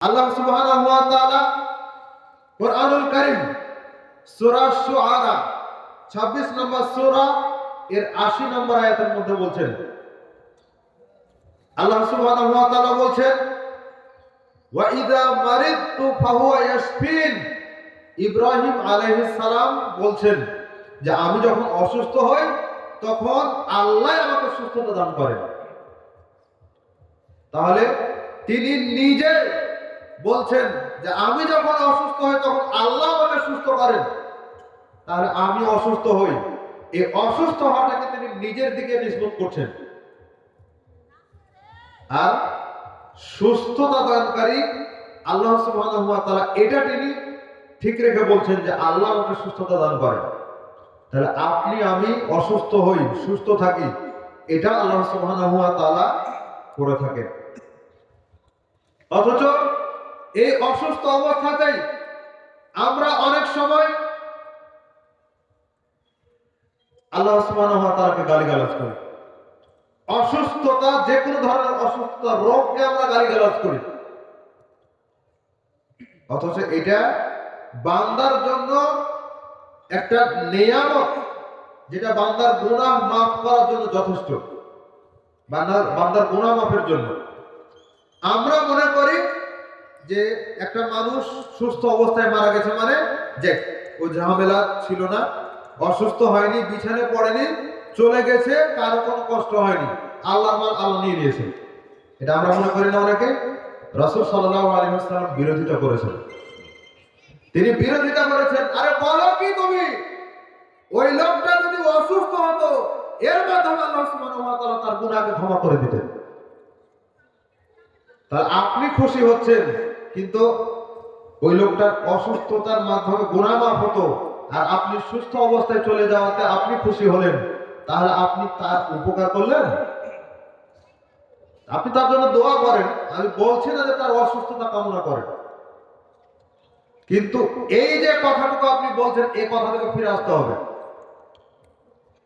আল্লাহ সুবহানাহু ওয়া তাআলা কুরআনুল কারীম সূরা শুআরা 26 নম্বর সূরা এর 80 নম্বর আয়াতের মধ্যে বলছেন, আল্লাহ সুবহানাহু ওয়া তাআলা বলছেন, ওয়া ইযা মারিদতু ফাহুয়া ইয়াশফিন। ইব্রাহিম আলাইহিস সালাম বলছেন যে আমি যখন অসুস্থ হই তখন আল্লাহ আমাকে সুস্থতা দান করেন। তাহলে তিনি নিজে বলছেন যে আমি যখন অসুস্থ হই তখন আল্লাহ আমাকে সুস্থ করেন। তাহলে আমি অসুস্থ হই, এই অসুস্থ হওয়াটাকে তিনি নিজের দিকে নিসবত করছেন। আর সুস্থতা দানকারী আল্লাহ সুবহানাহু ওয়া তাআলা, এটা তিনি ঠিক রেখে বলছেন যে আল্লাহ আমাকে সুস্থতা দান করেন। তাহলে আপনি আমি অসুস্থ হই, সুস্থ থাকি, এটা আল্লাহ সুবহানাহু ওয়া তাআলা করে থাকেন। অথচ এই অসুস্থ অবস্থাতেই আমরা অনেক সময় আল্লাহ সুবহানাহু ওয়া তাআলাকে গালিগালাজ করি। অসুস্থতা, যে কোনো ধরনের অসুস্থতা, রোগকে আমরা গালিগালাজ করি। অথচ এটা বান্দার জন্য একটা নিয়ামত, যেটা বান্দার গুনাহ মাফ করার জন্য যথেষ্ট, বান্দার গুনাহ মাফের জন্য। আমরা মনে করি যে একটা মানুষ সুস্থ অবস্থায় মারা গেছে মানে যে ও ঝামেলা ছিল না, অসুস্থ হয়নি, বিছানায় পড়েনি, চলে গেছে, কারো কোনো কষ্ট হয়নি, আল্লাহর মাল আল্লাহ নিয়ে নিয়েছে। এটা আমরা মনে করি না অনেকে। রাসূল সাল্লাল্লাহু আলাইহি ওয়াসাল্লাম বিরোধিতা করেছেন। তিনি বিরোধিতা করেছেন, আরে বলো কি তুমি, ওই লোকটা যদি অসুস্থ হতো এর মাধ্যমে আল্লাহ সুবহানাহু ওয়া তাআলা তার গুনাহকে ক্ষমা করে দিতেন। তাহলে আপনি খুশি হচ্ছেন, কিন্তু ওই লোকটার অসুস্থতার মাধ্যমে গুনাহ মাফ হতো, আর আপনি সুস্থ অবস্থায় চলে যাওয়াতে আপনি খুশি হলেন। তাহলে আপনি তার উপকার করলেন? আপনি তার জন্য দোয়া করেন, আমি বলছি না যে তার অসুস্থতা কামনা করেন, কিন্তু এই যে কথাটুকু আপনি বলছেন, এই কথা থেকে ফিরে আসতে হবে,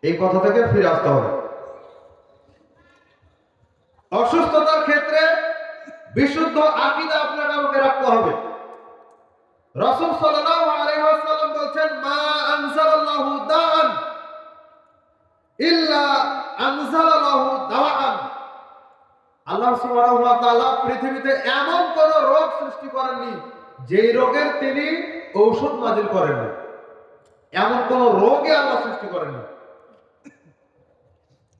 এই কথা থেকে ফিরে আসতে হবে। অসুস্থতার ক্ষেত্রে বিশুদ্ধ আকীদা আপনাকে আমাকে রাখতে হবে। রাসূল সাল্লাল্লাহু আলাইহি ওয়াসাল্লাম বলেন, মা আনজালাল্লাহু দাআন ইল্লা আনজালাল্লাহু দাওয়ান। আল্লাহ সুবহানাহু ওয়া তাআলা পৃথিবীতে এমন কোন রোগ সৃষ্টি করেননি যেই রোগের তিনি ঔষধ নাযিল করেননি। এমন কোন রোগই আল্লাহ সৃষ্টি করেননি।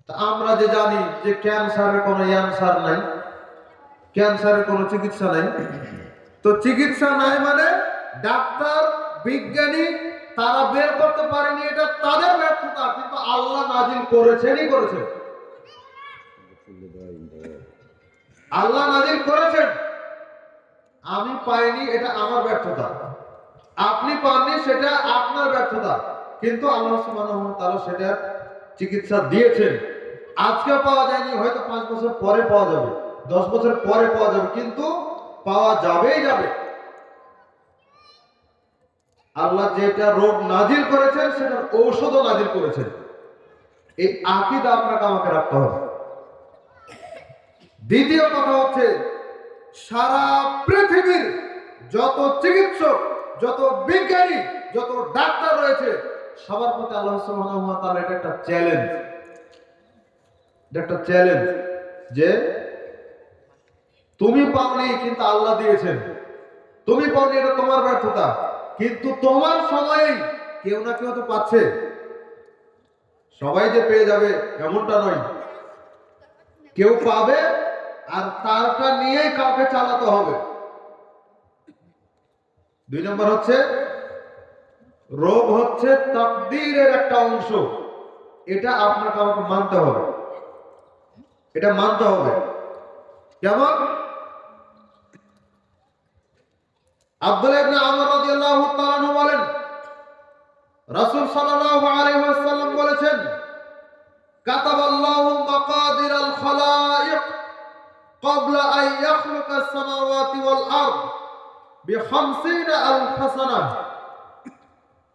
তা আমরা যে জানি যে ক্যান্সারের কোনো অ্যানসার নাই, ক্যান্সারের কোনো চিকিৎসা নাই, তো চিকিৎসা নাই মানে ডাক্তার বিজ্ঞানী তারা বের করতে পারেনি, এটা তাদের ব্যর্থতা, কিন্তু আল্লাহ নাযিল করেছেনই করেছেন। আল্লাহ নাযিল করেছেন, আমি পাইনি, এটা আমার ব্যর্থতা, আপনি পাননি, সেটা আপনার ব্যর্থতা, কিন্তু আল্লাহ সুবহানাহু ওয়া তাআলা সেটা চিকিৎসা দিয়েছেন। আজকে পাওয়া যায়নি, হয়তো 5 বছর পরে পাওয়া যাবে, 10 বছর পরে পাওয়া যাবে, কিন্তু পাওয়া যাবেই যাবে। আল্লাহ যেটা রোগ নাযিল করেছেন সেটার ঔষধও নাযিল করেছেন। এই আকীদা আপনাকে আমাকে রাখতে হবে। দ্বিতীয় কথা হচ্ছে, সারা পৃথিবীর যত চিকিৎসক, যত বিজ্ঞানী, যত ডাক্তার রয়েছে, সবার প্রতি আল্লাহ সুবহানাহু ওয়া তাআলা এটা একটা চ্যালেঞ্জ, একটা চ্যালেঞ্জ যে তুমি পাওনি কিন্তু আল্লাহ দিয়েছেন, তুমি পাওনি এটা তোমার ব্যর্থতা, কিন্তু তোমার সময়ে কেউ না কেউ তো পাচ্ছে। সবাই যে পেয়ে যাবে এমনটা নয়, কেউ পাবে আর তারটা নিয়েই কাউকে চালাতে হবে। 2 নম্বর হচ্ছে, রোগ হচ্ছে তাকদীরের একটা অংশ, এটা আপনাকে আমাকে মানতে হবে, এটা মানতে হবে। যেমন আব্দুল্লাহ ইবনে আমর রাদিয়াল্লাহু তাআলা আনহু বলেন, রাসূল সাল্লাল্লাহু আলাইহি ওয়াসাল্লাম বলেছেন, কাতাবাল্লাহু মাকাদিরাল খালাইক ক্বাবলা আন ইয়াখলুকাস সামাওয়াতি ওয়াল আরদ বি50,000 সানাহ।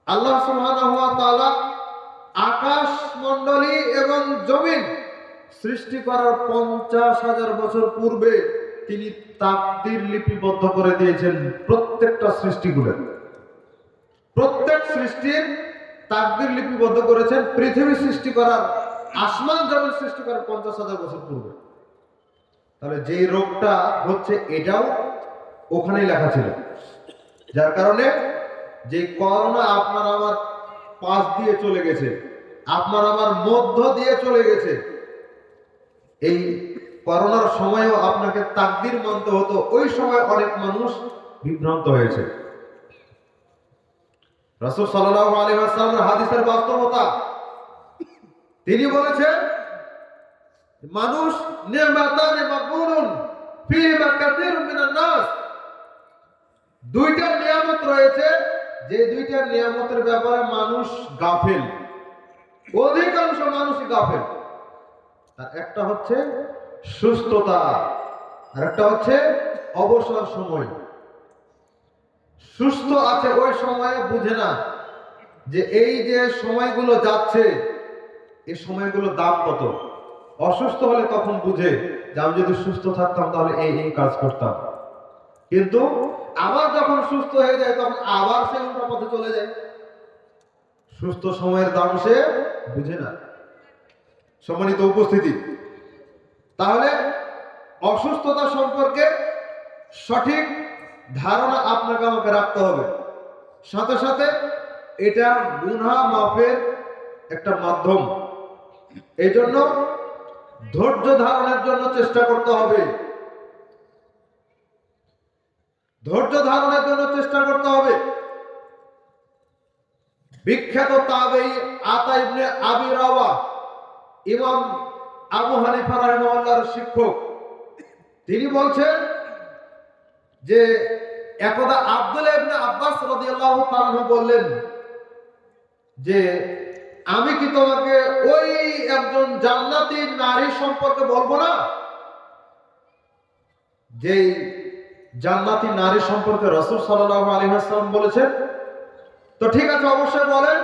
আল্লাহ সুবহানাহু ওয়া তাআলা আকাশ মণ্ডলী এবং জমিন সৃষ্টি করার 50,000 বছর পূর্বে তিনি তাকদীর লিপিবদ্ধ করে দিয়েছেন প্রত্যেকটা সৃষ্টিগুলো। প্রত্যেক সৃষ্টির তাকদীর লিপিবদ্ধ করেছেন পৃথিবী সৃষ্টি করার, আসমান জমিন সৃষ্টি করার 50,000 বছর পূর্বে। তাহলে যেই রোগটা হচ্ছে এটাও ওখানেই লেখা ছিল। যার কারণে যে করোনা আপনার আমার পাশ দিয়ে চলে গেছে, আপনার আমার মধ্য দিয়ে চলে গেছে, এই করোনার সময়ও আপনাকে তাকদীর মানতে হতো। ওই সময় অনেক মানুষ বিভ্রান্ত হয়েছে। রাসূল সাল্লাল্লাহু আলাইহি ওয়াসাল্লামের হাদিসের বাস্তবতা, তিনি বলেছেন মানুষ নিয়ামাতানে মাগবুনুন ফীমা কাসীরুম মিনান নাস, দুইটা নিয়ামত রয়েছে, যে দুইটা নিয়ামতের ব্যাপারে মানুষ গাফেল, অধিকাংশ মানুষই গাফেল। তার একটা হচ্ছে সুস্থতা, আর একটা হচ্ছে অবসর সময়। সুস্থ আছে ওই সময়ে বুঝে না যে এই যে সময়গুলো যাচ্ছে, এই সময়গুলোর দাম কত। অসুস্থ হলে তখন বুঝে যে আমি যদি সুস্থ থাকতাম তাহলে এই এই কাজ করতাম। কিন্তু আবার যখন সুস্থ হয়ে যায় তখন আবার সে উল্টা পথে চলে যায়। সুস্থ সময়ের দাম সে বুঝে না। সম্মানিত উপস্থিতি, তাহলে অসুস্থতা সম্পর্কে সঠিক ধারণা আপনাকে আমাকে রাখতে হবে। সাথে সাথে এটা গুনাহ মাফের একটা মাধ্যম। এই জন্য ধৈর্য ধারণের জন্য চেষ্টা করতে হবে। ধৈর্য ধারণের জন্য চেষ্টা করতে হবে। বিখ্যাত তাবেঈ আতা ইবনে আবি রাওয়া, ইমাম আবু হানিফা রাহিমাহুল্লাহর শিক্ষক, তিনি বলছেন যে একদা আব্দুল্লাহ ইবনে আব্বাস রাদিয়াল্লাহু তাআলা বললেন যে আমি কি তোমাকে ওই একজন জান্নাতি নারী সম্পর্কে বলবো না, যে জান্নাতি নারী সম্পর্কে রাসূল সাল্লাল্লাহু আলাইহি ওয়াসাল্লাম বলেছেন? তো ঠিক আছে, অবশ্যই বলেন।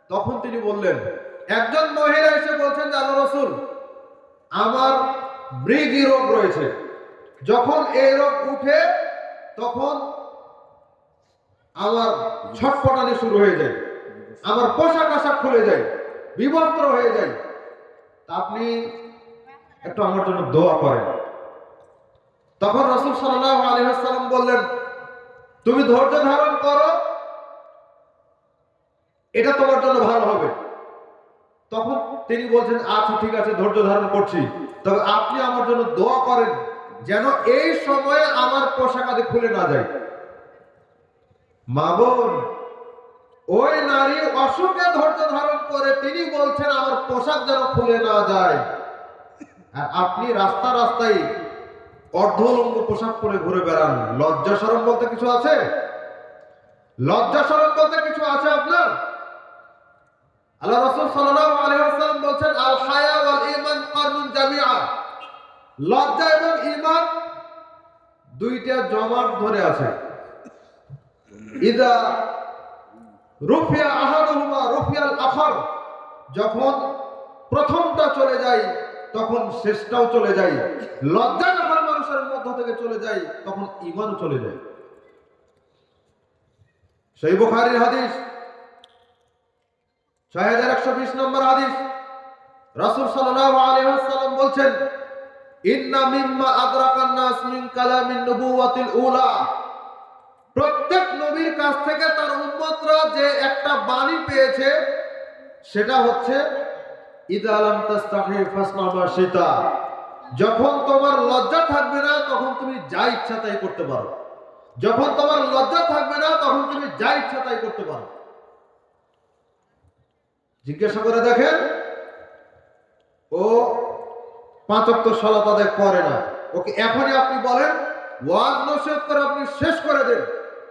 তখন তিনি বললেন, একজন মহিলা এসে বলছেন যে আল্লাহর রাসূল, আমার মৃগী রোগ রয়েছে, যখন এই রোগ উঠে তখন আমার ছটফটানি শুরু হয়ে যায়, আমার পোশাক আশাক খুলে যায়, বিবস্ত্র হয়ে যায়, আপনি একটু আমার জন্য দোয়া করেন। তখন রাসূল সাল্লাল্লাহু আলাইহি ওয়াসাল্লাম বললেন, তুমি ধৈর্য ধারণ করো, এটা তোমার জন্য ভালো হবে। তখন তিনি বলছেন, আচ্ছা ঠিক আছে, ধৈর্য ধারণ করছি, তবে আপনি আমার জন্য দোয়া করেন যেন এই সময়ে আমার পোশাক আদি খুলে না যায়। মা বোন, ওই নারী অসুখে ধৈর্য ধারণ করে তিনি বলছেন আমার পোশাক যেন খুলে না যায়, আর আপনি রাস্তা রাস্তায় অর্ধলঙ্গ পোশাক পরে ঘুরে বেড়ান। লজ্জা শরম বলতে কিছু আছে? লজ্জা শরম বলতে কিছু আছে আপনার? আল্লাহ রাসূল সাল্লাল্লাহু আলাইহি ওয়াসাল্লাম বলেন, আল হায়া ওয়াল ঈমান কারনুন জামিআ, লজ্জা এবং ঈমান দুইটা জমাট ধরে আছে। ইদা রুফিয়া আহাদুহুমা রুফিয়াল আখার, যখন প্রথমটা চলে যায় তখন শেষটাও চলে যায়। লজ্জা যখন মানুষের মধ্য থেকে চলে যায় তখন ঈমানও চলে যায়। সহিহ বুখারীর হাদিস 6120 নম্বর হাদিস, রাসূল সাল্লাল্লাহু আলাইহি ওয়াসাল্লাম বলেন, ইন্না মিম্মা আদরাকান নাস মিন কালামিন নবুওয়াতিল উলা, প্রত্যেক নবীর কাছ থেকে তার উম্মতরা যে একটা বাণী পেয়েছে সেটা হচ্ছে ইদা লাম তাস্তাহি ফাসনা মা শিতা, যখন তোমার লজ্জা থাকবে না তখন তুমি যা ইচ্ছা তাই করতে পারো। যখন তোমার লজ্জা থাকবে না তখন তুমি যা ইচ্ছা তাই করতে পারো। জিজ্ঞাসা করে দেখেন, ও 5 ওয়াক্ত সালাত আদায় করে না, ওকে এখনই আপনি বলেন, ওয়াজ নসিহত করে আপনি শেষ করে দেন,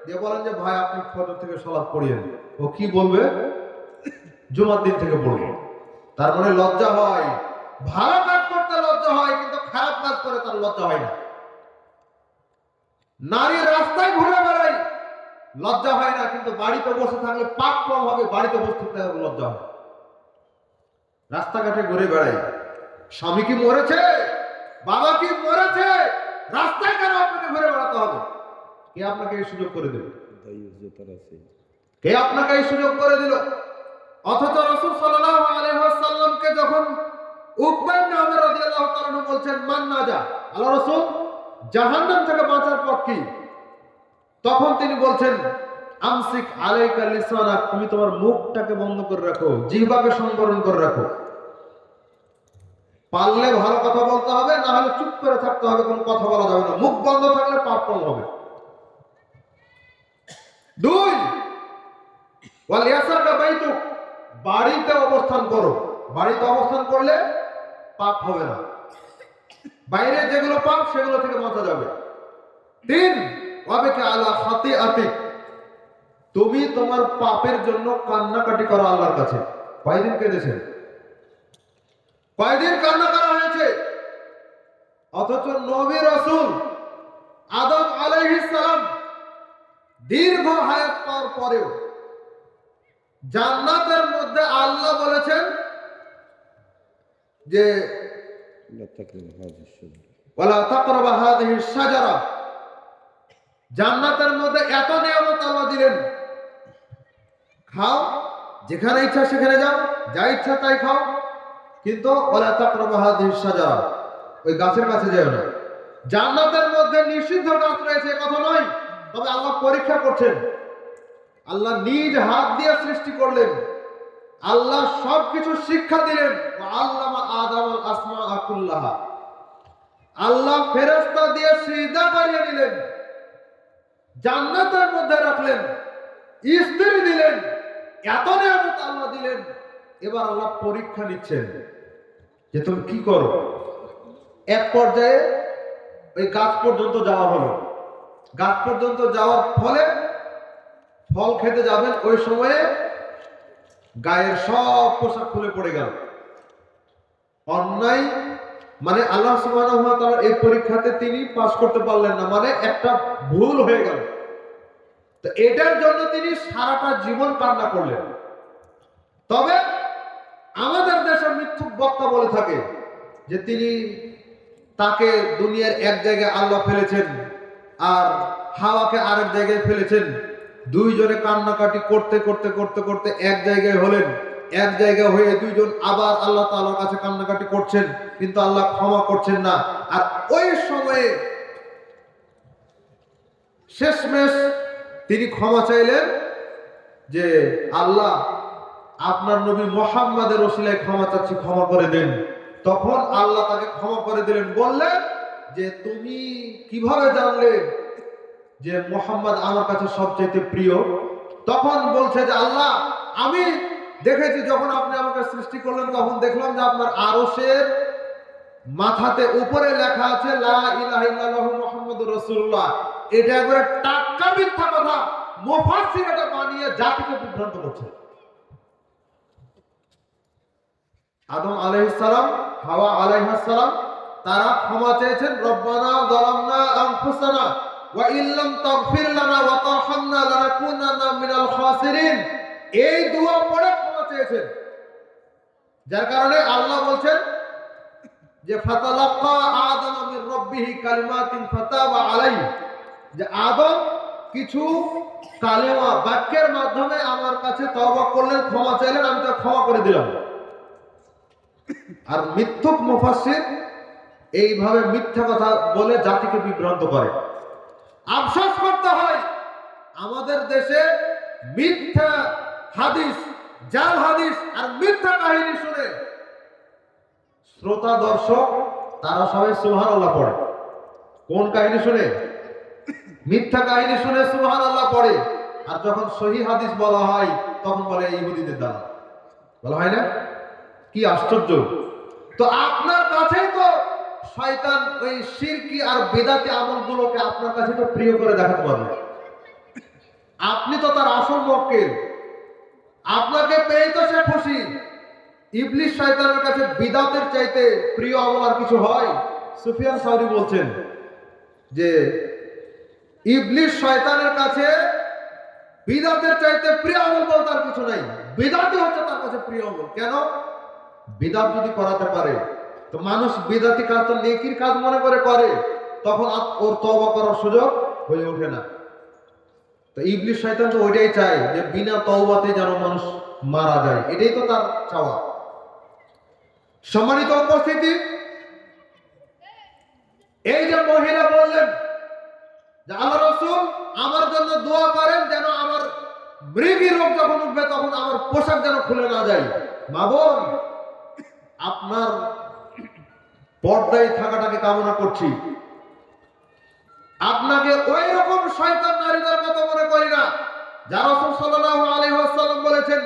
দিয়ে বলেন যে ভাই আপনি ফজর থেকে সালাত পড়িয়েন, ও কি বলবে? জুমার দিন থেকে পড়বো। তার মানে লজ্জা হয়, ভালো কাজ করতে লজ্জা হয়, কিন্তু খারাপ কাজ করে তার লজ্জা হয় না। নারী রাস্তায় ঘুরে বেড়ায়, লজ্জা হয় না, কিন্তু বাড়িতে বসে থাকলে পাপ কম হবে, বাড়িতে বসে থাকলে লজ্জা হয়। রাস্তাঘাটে ঘুরে বেড়ায়, স্বামী কি মরেছে, বাবা কি মরেছে, রাস্তায় কেন আপনাকে ঘুরে বেড়াতে হবে? কে আপনাকে এই সুযোগ করে দিল? কে আপনাকে এই সুযোগ করে দিল? অথচ রাসূল সাল্লাল্লাহু আলাইহি ওয়াসাল্লামকে যখন উকবা ইবনে আমির রাদিয়াল্লাহু তাআলা আনহু বলছেন মান নাজা, আল্লাহ রাসূল জাহান্নাম থেকে বাঁচার পথ কি? তখন তিনি বলছেন আমসিক আলাইকা লিসানাক, তুমি তোমার মুখটাকে বন্ধ করে রাখো, জিহ্বাকে সংবরণ করে রাখো। পারলে ভালো কথা বলতে হবে, না হলে চুপ করে থাকতে হবে, কোনো কথা বলা যাবে না। মুখ বন্ধ থাকলে পাপ কম হবে। দুই, ওয়াল ইয়াসাকা বাইতুক, বাড়িতে অবস্থান করো। বাড়িতে অবস্থান করলে পাপ হবে না, বাইরে যেগুলো পাপ সেগুলো থেকে বাঁচা যাবে। তিন, ওয়াবিকা আলা খাতিআতিক, তুমি তোমার পাপের জন্য কান্নাকাটি করো আল্লাহর কাছে। কয়দিন কেঁদেছেন? কয়দিন কান্না করা হয়েছে? অথচ নবী রাসূল আদম আলাইহিস সালাম দীর্ঘ হায়াত পাওয়ার পরেও জান্নাতের মধ্যে আল্লাহ বলেছেন যে ওয়ালা তাকরাবা হাযিহিস শাজারা, জান্নাতের মধ্যে এত নিয়ামত আল্লাহ দিলেন, খাও, যেখানে ইচ্ছা সেখানে যাও, যা ইচ্ছা তাই খাও, কিন্তু ওয়ালা তাকরাবা হাযিহিস শাজারা, ওই গাছের কাছে যাও না। জান্নাতের মধ্যে নিষিদ্ধ গাছ রয়েছে কথা নয়, তবে আল্লাহ পরীক্ষা করছেন। আল্লাহ নিজ হাত দিয়ে সৃষ্টি করলেন, আল্লাহ সবকিছু শিক্ষা দিলেন। আল্লামা আদম আল আসমাআ কুল্লাহা, আল্লাহ ফেরেশতা দিয়ে সিজদা করিয়ে দিলেন, জান্নাতের মধ্যে রাখলেন, স্ত্রী দিলেন, এত নিয়ামত আল্লাহ দিলেন। এবার আল্লাহ পরীক্ষা নিচ্ছেন যে তুমি কি করো। এক পর্যায়ে ওই গাছ পর্যন্ত যাওয়া হলো। গাছ পর্যন্ত যাওয়ার ফলে ফল খেতে যাবেন, ওই সময়ে গায়ের সব পোশাক খুলে পড়ে গেল। অন্যায় মানে আল্লাহ সুবহানাহু ওয়া তাআলা এই পরীক্ষাতে তিনি পাস করতে পারলেন না, মানে একটা ভুল হয়ে গেল। তো এটার জন্য তিনি সারাটা জীবন কান্না করলেন। তবে আমাদের দেশের মিথ্যুক বক্তা বলে থাকে যে তিনি তাকে দুনিয়ার এক জায়গায় আল্লাহ ফেলেছেন আর হাওয়াকে আরেক জায়গায় ফেলেছেন, দুইজনে কান্নাকাটি করতে করতে করতে করতে এক জায়গায় হলেন, এক জায়গায় হয়ে দুইজন আবার আল্লাহ তাআলার কাছে কান্নাকাটি করছেন, কিন্তু আল্লাহ ক্ষমা করছেন না। আর ওই সময়ে শেষমেশ তিনি ক্ষমা চাইলেন যে আল্লাহ, আপনার নবী মুহাম্মাদের ওসিলায় ক্ষমা চাচ্ছি, ক্ষমা করে দেন। তখন আল্লাহ তাকে ক্ষমা করে দিলেন, বললেন যে তুমি কিভাবে জানলে যে মুহাম্মদ আমার কাছে সবচেয়ে প্রিয়? তখন বলছে যে আল্লাহ, আমি দেখেছি যখন আপনি আমাকে সৃষ্টি করলেন তখন দেখলাম যে আপনার আরশের মাথাতে উপরে লেখা আছে লা ইলাহা ইল্লাল্লাহু মুহাম্মাদুর রাসূলুল্লাহ। এটা একবারে টাটকা মিথ্যা কথা, মুফাসসির এটা বানিয়ে জাতিকে বিভ্রান্ত করছে। আদম আলাইহিস সালাম, হাওয়া আলাইহিস সালাম, তারা ক্ষমা চেয়েছেন, রব্বানা যালামনা আনফুসানা ওয়া ইল্লাম তাগফির লানা ওয়া তারহামনা লানাকুনান্না মিনাল খাসিরিন, এই দোয়া পড়ে ক্ষমা চেয়েছেন। যার কারণে আল্লাহ বলছেন যে ফাতালাক্কা আদম মির রাব্বিহি কালিমাতিন ফাতাবা আলাইহি, যে আদম কিছু কালেমা বাক্যের মাধ্যমে আমার কাছে তওবা করলেন, ক্ষমা চাইলেন, আমি তাকে ক্ষমা করে দিলাম। আর মিথ্যুক মুফাসসির এইভাবে মিথ্যা কথা বলে জাতিকে বিভ্রান্ত করে। আফসোস করতে হয় আমাদের দেশে মিথ্যা হাদিস, জাল হাদিস আর মিথ্যা কাহিনী শুনে শ্রোতা দর্শক তারা সবাই সুবহানাল্লাহ পড়ে। কোন কাহিনী শুনে? মিথ্যা কাহিনী শুনে সুবহানাল্লাহ পড়ে। আর যখন সহিহ হাদিস বলা হয় তখন বলে ইহুদিদের দ্বারা বলা হয় না? কি আশ্চর্য! তো আপনার কাছেই তো শয়তান ওই শিরকি আর বিদআতি আমলগুলোকে আপনার কাছে তো প্রিয় করে দেখাতে পারবে। আপনি তো তার আসল মক্কেল, আপনাকে পেয়ে তো সে খুশি। ইবলিস শয়তানের কাছে বিদআতের চাইতে প্রিয় আমল আর কিছু হয়? সুফিয়ান সাউরি বলছেন যে ইবলিস শয়তানের কাছে বিদআতের চাইতে প্রিয় আমল বলতে আর কিছু নাই, বিদআতই হচ্ছে তার কাছে প্রিয় আমল। কেন? বিদআত যদি করাতে পারে তো মানুষ বিদআতি কাজ তো নেকির কাজ মনে করে করে, তখন আর ওর তওবা করার সুযোগ হয়ে ওঠে না। তো ইবলিস শয়তান তো ওইটাই চায় যে বিনা তওবাতে যেন মানুষ মারা যায়, এটাই তো তার চাওয়া। সম্মানিত উপস্থিতি, এই যে মহিলা বললেন যে আল্লাহ রাসূল আমার জন্য দোয়া করেন যেন আমার মৃগী রোগ যখন উঠবে তখন আমার পোশাক যেন খুলে না যায়। মা বোন, আপনার পর্দায় থাকাটাকে কামনা করছি। আপনাকে ওই রকম শয়তান নারীদের মতো মনে করি না। যা রাসূল সাল্লাল্লাহু আলাইহি ওয়াসাল্লাম বলেছেন,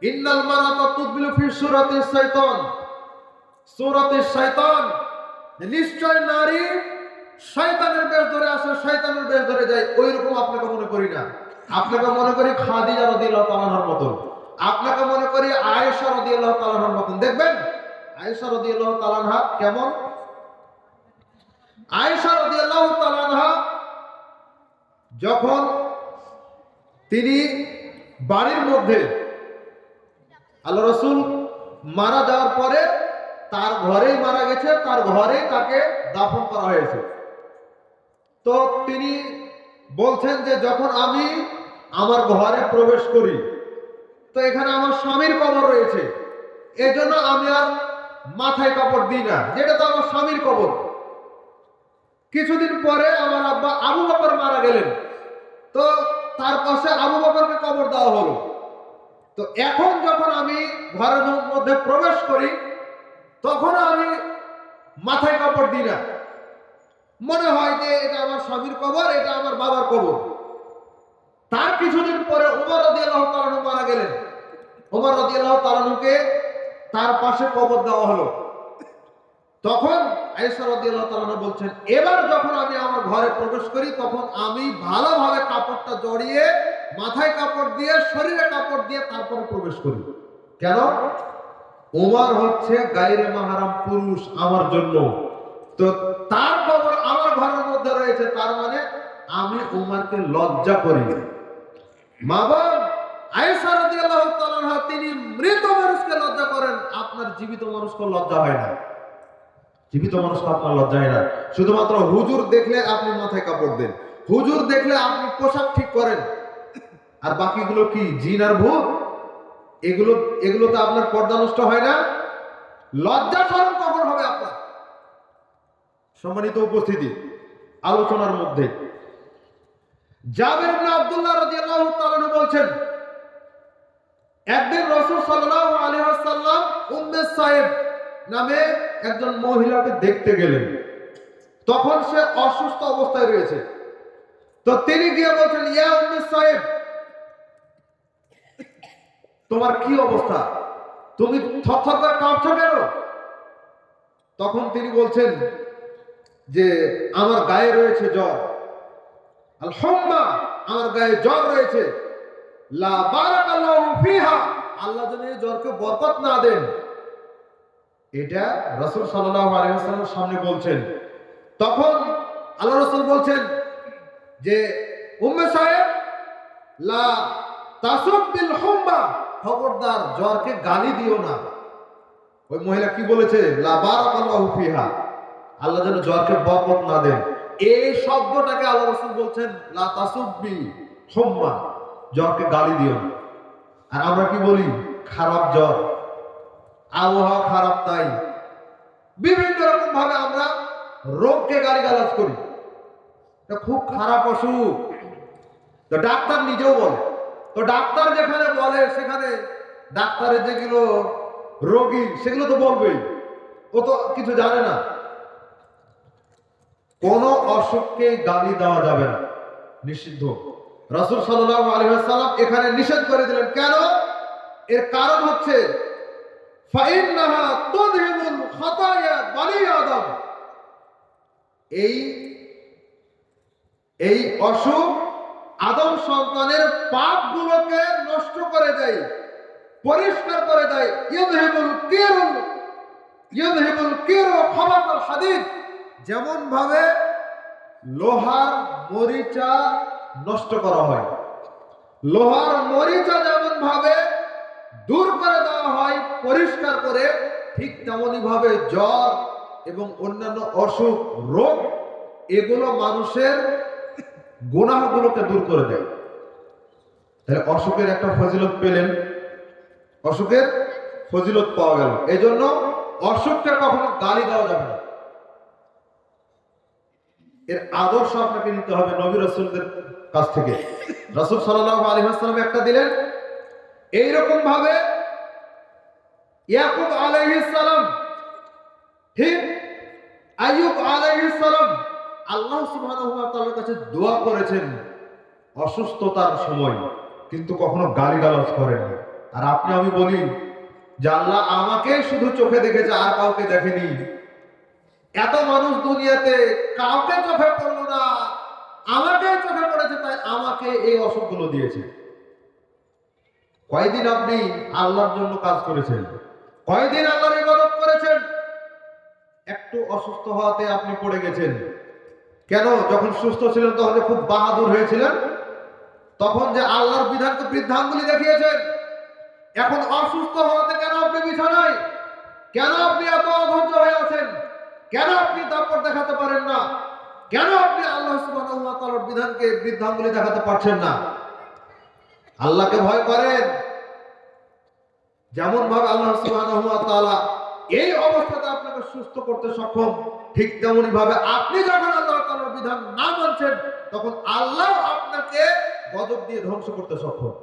ইন্নাল মারাতা তুদবিলু ফি সূরাতিশ শাইতান, সূরাতিশ শাইতান, নিশ্চয় নারী শয়তানের বেশ ধরে আসে, শয়তানের বেশ ধরে যায়। ওই রকম আপনাকে মনে করি না। আপনাকে মনে করি খাদিজা রাদিয়াল্লাহু তাআলার মতন, আপনাকে মনে করি আয়েশা রাদিয়াল্লাহু তাআলার মতন। দেখবেন আয়েশা রাদিয়াল্লাহু তাআলা কেমন। আয়েশা রাদিয়াল্লাহু তাআলা যখন তিনি বাড়ির মধ্যে আল্লাহ রাসূল মারা যাওয়ার পরে তার ঘরেই মারা গেছে, তার ঘরেই তাকে দাফন করা হয়েছে। তো তিনি বলছেন যে যখন আমি আমার ঘরে প্রবেশ করি তো এখানে আমার স্বামীর কবর রয়েছে, এজন্য আমি আর মাথায় কাপড় দিই না, যেটা তো আমার স্বামীর কবর। কিছুদিন পরে আমার আব্বা আবু বকর মারা গেলেন, তো তার পাশে আবু বকরকে কবর দেওয়া হলো। তো এখন যখন আমি ঘরের মধ্যে প্রবেশ করি তখন আমি মাথায় কাপড় দিই না, মনে হয় যে এটা আমার স্বামীর কবর, এটা আমার বাবার কবর। তার কিছুদিন পরে ওমর রাদিয়াল্লাহু তাআলা মারা গেলেন, ওমর রাদিয়াল্লাহু তাআলাকে তার পাশে কবর দেওয়া হলো। তখন আয়েশা রাদিয়াল্লাহু তাআলা বলছেন, এবার যখন আমি আমার ঘরে প্রবেশ করি তখন আমি ভালোভাবে কাপড়টা জড়িয়ে, মাথায় কাপড় দিয়ে, শরীরে কাপড় দিয়ে তারপরে প্রবেশ করি। কেন? ওমর হচ্ছে গায়রে মাহরাম পুরুষ আমার জন্য, তো তার কবর আমার ঘরের মধ্যে রয়েছে, তার মানে আমি ওমরকে লজ্জা করি। মা বোন, আয়েশা রাদিয়াল্লাহু তাআলা তিনি মৃত মানুষকে লজ্জা করেন, আপনার জীবিত মানুষকে লজ্জা হয় না। জীবিত মানুষকে আপনার লজ্জা হয় না। শুধুমাত্র হুজুর দেখলে আপনি মাথায় কাপড় দেন, হুজুর দেখলে আপনি পোশাক ঠিক করেন, আর বাকিগুলো কি জিন আর ভূত? এগুলোতে আপনার পর্দা নষ্ট হয় না? লজ্জা শরম কখন হবে আপনার? সম্মানিত উপস্থিতি, আলোচনার মধ্যে জাবের ইবনে আব্দুল্লাহ রাদিয়াল্লাহু তাআলা বলছেন, একদিন রাসূল সাল্লাল্লাহু আলাইহি ওয়াসাল্লাম উম্মে সাইব নামে একজন মহিলাকে দেখতে গেলেন। তখন সে অসুস্থ অবস্থায় রয়েছে। তো তিনি গিয়ে বলছেন, ইয়া উম্মে সাইব, তোমার কি অবস্থা? তুমি থরথর করে কাঁপছো কেন? তখন তিনি বলছেন যে আমার গায়ে রয়েছে জ্বর, আল হুম্মা, আমার গায়ে জ্বর রয়েছে, লা বারাকাল্লাহু ফিহা, আল্লাহ যেন এই জ্বরকে বরকত না দেন। এটা রাসূল সাল্লাল্লাহু আলাইহি ওয়াসাল্লামের সামনে বলছেন। তখন আল্লাহ রাসূল বলছেন যে উম্মে সাহেব, লা তাসুবিল হুম্মা, খবরদার জ্বরকে গালি দিও না। ওই মহিলা কি বলেছে? লা বারাকাল্লাহু ফিহা, আল্লাহ যেন জ্বরকে বরকত না দেন। এই শব্দটাকে আল্লাহ রাসূল বলছেন লা তাসুবি হুম্মা, জ্বরকে গালি দিও না। আর আমরা কি বলি? খারাপ জ্বর, আবহাওয়া খারাপ, তাই বিভিন্ন রকম ভাবে আমরা রোগকে গালিগালাজ করি। এটা খুব খারাপ অসুখ, তো ডাক্তার নিজেও বলে। তো ডাক্তার যেখানে বলে সেখানে ডাক্তারের যেগুলো রোগী সেগুলো তো বলবেই, ও তো কিছু জানে না। কোন অসুখকে গালি দেওয়া যাবে না, নিষিদ্ধ। রাসূল সাল্লাল্লাহু আলাইহি ওয়াসাল্লাম এখানে নিষেধ করে দিলেন। কেন? এর কারণ হচ্ছে ফাইন্নাহা তুযহিবুল খাতায়া বানি আদম, এই অসুখ আদম সন্তানের পাপগুলোকে নষ্ট করে দেয়, পরিষ্কার করে দেয়। ইউযহিবুল কিরু খাবাতাল হাদিদ, যেমন ভাবে লোহার মরিচা নষ্ট করা হয়, লোহার মরিচা যেমন ভাবে দূর করে দেওয়া হয় পরিষ্কার করে, ঠিক তেমনি ভাবে জ্বর এবং অন্যান্য অসুখ রোগ এগুলো মানুষের গুনাহগুলোকে দূর করে দেয়। তাহলে অসুখের একটা ফজিলত পেলেন, অসুখের ফজিলত পাওয়া গেল। এই জন্য অসুখকে কখনো গালি দেওয়া যাবে না। এর আদর্শ আপনাকে নিতে হবে নবী রাসূলদের কাছ থেকে। রাসূল সাল্লাল্লাহু আলাইহি ওয়াসাল্লাম একটা দিলেন, এইরকম ভাবে ইয়াকুব আলাইহিস সালাম, ঠিক আইয়ুব আলাইহিস সালাম আল্লাহ সুবহানাহু ওয়া তাআলার কাছে দোয়া করেছেন অসুস্থতার সময়, কিন্তু কখনো গালিগালাজ করেননি। আর আপনি আমি বলি যে আল্লাহ আমাকে শুধু চোখে দেখেছে, আর কাউকে দেখেনি। এত মানুষ দুনিয়াতে, কাউকে চোখে পড়লো না, আমাকে চোখে পড়েছে, তাই আমাকে এই অসুখগুলো দিয়েছে। কয়দিন আপনি আল্লাহর জন্য কাজ করেছেন? কয়দিন আল্লাহর ইবাদত করেছেন? একটু অসুস্থ হওয়াতে আপনি পড়ে গেছেন। কেন? যখন সুস্থ ছিলেন তখন যে খুব বাহাদুর হয়েছিলেন, তখন যে আল্লাহর বিধানকে বৃদ্ধাঙ্গুলি দেখিয়েছেন। এখন অসুস্থ হওয়াতে কেন আপনি বিছানায়? কেন আপনি এত অধৈর্য হয়ে আছেন? কেন আপনি দাপট দেখাতে পারেন না? কেন আপনি আল্লাহ সুবহানাহু ওয়া তাআলার বিধানকে বৃদ্ধাঙ্গুলি দেখাতে পারছেন না? আল্লাহকে ভয় করেন। যেমন ভাবে আল্লাহ সুবহানাহু ওয়া তাআলা এই অবস্থাতে আপনাকে সুস্থ করতে সক্ষম, ঠিক তেমনি ভাবে আপনি যখন আল্লাহ তাআলার বিধান না মানছেন, তখন আল্লাহ আপনাকে গজব দিয়ে ধ্বংস করতে সক্ষম।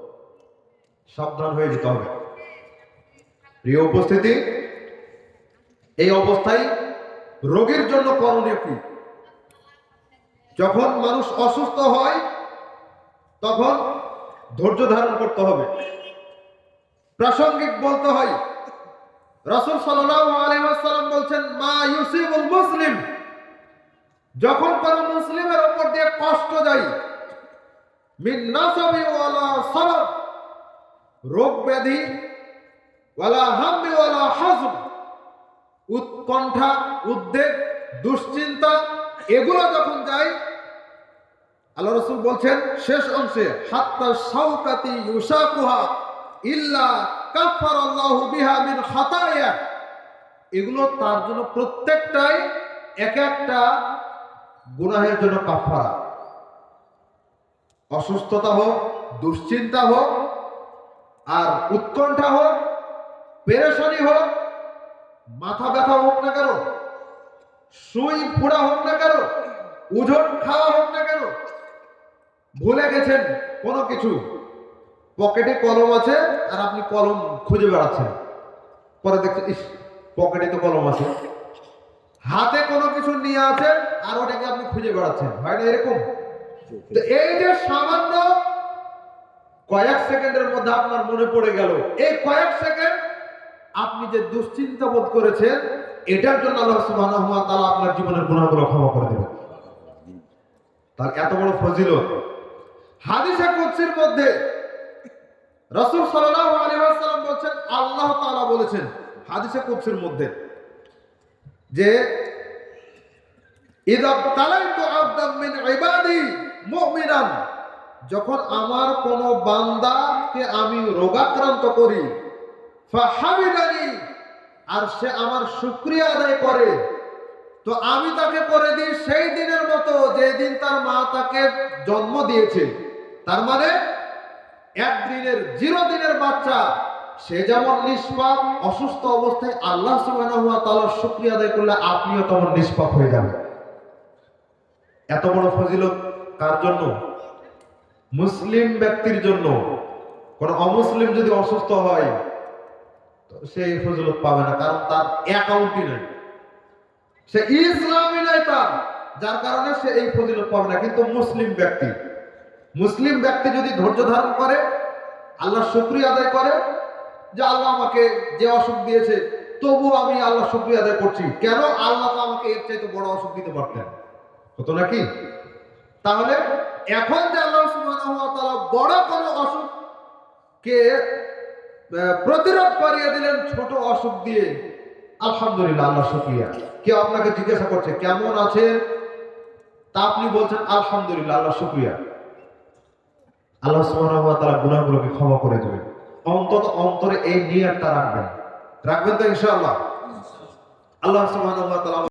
সাবধান হয়ে যেতে হবে। প্রিয় উপস্থিতি, এই অবস্থায় রোগীর জন্য করণীয় কি? যখন মানুষ অসুস্থ হয় তখন ধৈর্য ধারণ করতে হবে। প্রাসঙ্গিক বলতে হয়, রাসূল সাল্লাল্লাহু আলাইহি ওয়াসাল্লাম বলছেন, মা ইউসিবুল মুসলিম, যখন কোন মুসলিমের উপর দিয়ে কষ্ট যায়, মিন নাসাবি ওয়ালা সাবর, রোগ ব্যাধি, ওয়ালা হাম্মি ওয়ালা হাজন, উৎকণ্ঠা, উদ্বেগ, দুশ্চিন্তা, এগুলো যখন যায়, আল্লাহ রাসূল বলছেন শেষ অংশে, হাত্তা শাওকাতি ইউশাকুহা ইল্লা কাফফারাল্লাহু বিহা মিন খাতায়া, এগুলো তার জন্য প্রত্যেকটাই এক একটা গুনাহের জন্য কাফারা। অসুস্থতা হোক, দুশ্চিন্তা হোক, আর উৎকণ্ঠা হোক, পেরেশানি হোক, মাথা ব্যথা হোক না কেন, সুই ফোড়া হোক না কেন, ওজন খাওয়া হোক না কেন, ভুলে গেছেন কোনো কিছু, পকেটে কলম আছে আর আপনি কলম খুঁজে বেড়াচ্ছেন, পরে দেখছেন ইস পকেটে তো কলম আছে। হাতে কোনো কিছু নিয়ে আছেন আর ওটাকে আপনি খুঁজে বেড়াচ্ছেন, হয় না এরকম? তো এই যে সামান্য কয়েক সেকেন্ডের মধ্যে আপনার মনে পড়ে গেল, এই কয়েক সেকেন্ড আপনি যে দুশ্চিন্তা বোধ করেছেন, এটার জন্য আল্লাহ সুবহানাহু ওয়া তাআলা আপনার জীবনের গুনাহগুলো ক্ষমা করে দেবেন। তার এত বড় ফজিলত। হাদিসে কুদসির মধ্যে রাসূল সাল্লাল্লাহু আলাইহি ওয়াসাল্লাম বলেছেন, আল্লাহ তাআলা বলেছেন হাদিসে কুদসির মধ্যে যে ইযা তালাইতু আবদাম মিন ইবাদি মুমিনান, যখন আমার কোন বান্দাকে আমি রোগাক্রান্ত করি, ফাহামিদানি, আর সে আমার শুকরিয়া আদায় করে, তো আমি তাকে করে দিই সেই দিনের মতো যে দিন তার মা তাকে জন্ম দিয়েছে। তার মানে একদিনের 0 দিনের বাচ্চা, সে যেমন নিষ্পাপ, অসুস্থ অবস্থায় আল্লাহ সুবহানাহু ওয়া তাআলার শুকরিয়া আদায় করলে আপনিও তেমন নিষ্পাপ হয়ে যাবেন। এত বড় ফজিলত কার জন্য? মুসলিম ব্যক্তির জন্য। কোন অমুসলিম যদি অসুস্থ হয় তো সে এই ফজিলত পাবে না, কারণ তার অ্যাকাউন্টই নাই, সে ইসলামই নাই তার, যার কারণে সে এই ফজিলত পাবে না। কিন্তু মুসলিম ব্যক্তি যদি ধৈর্য ধারণ করে, আল্লাহর শুকরিয়া আদায় করে যে আল্লাহ আমাকে যে অসুখ দিয়েছে, তবু আমি আল্লাহর শুকরিয়া আদায় করছি, কেন আল্লাহ তো আমাকে এর চাইতে বড় অসুখ দিতে পারতেন, হতো নাকি? তাহলে এখন যে আল্লাহ সুবহানাহু ওয়া তাআলা বড় কোনো অসুখকে প্রতিরোধ করিয়ে দিলেন ছোট অসুখ দিয়ে, আলহামদুলিল্লাহ, আল্লাহ শুকরিয়া। কেউ আপনাকে জিজ্ঞাসা করছে কেমন আছেন, তা আপনি বলছেন আলহামদুলিল্লাহ, আল্লাহ শুকরিয়া। আল্লাহ সুবহানাহু ওয়া তাআলা গুনাহগুলোকে ক্ষমা করে দেবেন। অন্তত অন্তরে এই নিয়তটা রাখবেন তো ইনশাআল্লাহ। আল্লাহ সুবহানাহু ওয়া তাআলা